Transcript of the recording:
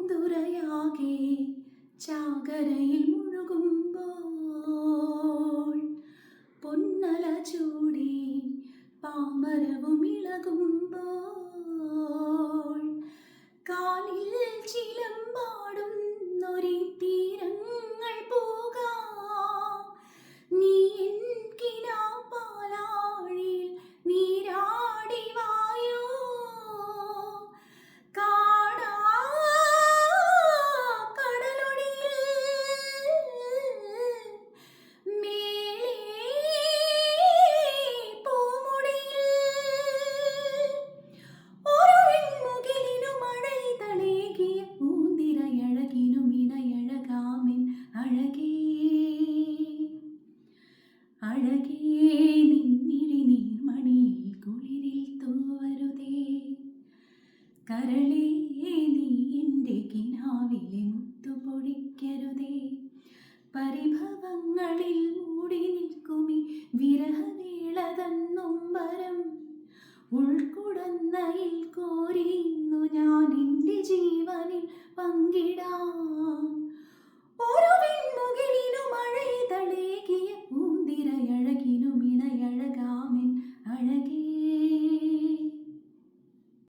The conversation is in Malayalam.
പൂന്തുറയാകെ ചാകരയിൽ മുഴുകുമ്പോൾ പൊന്നല ചൂടി പാമരവും ഇളകുമ്പോൾ കാലിൽ ചിലമ്പാടുന്നൊരി തീരങ്ങൾ പോകാം നീ എൻ കിനാപ്പാലാഴിയിൽ നീരാടി വായോ കാണാ കടലൊടിയിൽ മേലേ പൂമുടിയിൽ ഒരു വെൺമുകിലിനു മഴയിതളേകിയ പൂന്തിരയഴകിനും ഇണയഴകാമിൻ അഴകേ അഴകേ നിന്നിഴി നീർമണിയിൽ കുളിരിൽ തൂവരുതേ കരളേ നീ എൻ്റെ കിനാവിലെ മുത്തുപൊഴിക്കരുതേ പരിഭവങ്ങളിൽ മൂടി നിൽക്കുമി വിരഹവേളതൻ നൊമ്പരം ഉൾക്കുടന്നയിൽ കോരിയുന്നു ഞാൻ എൻ്റെ ജീവനിൽ പങ്കിടാം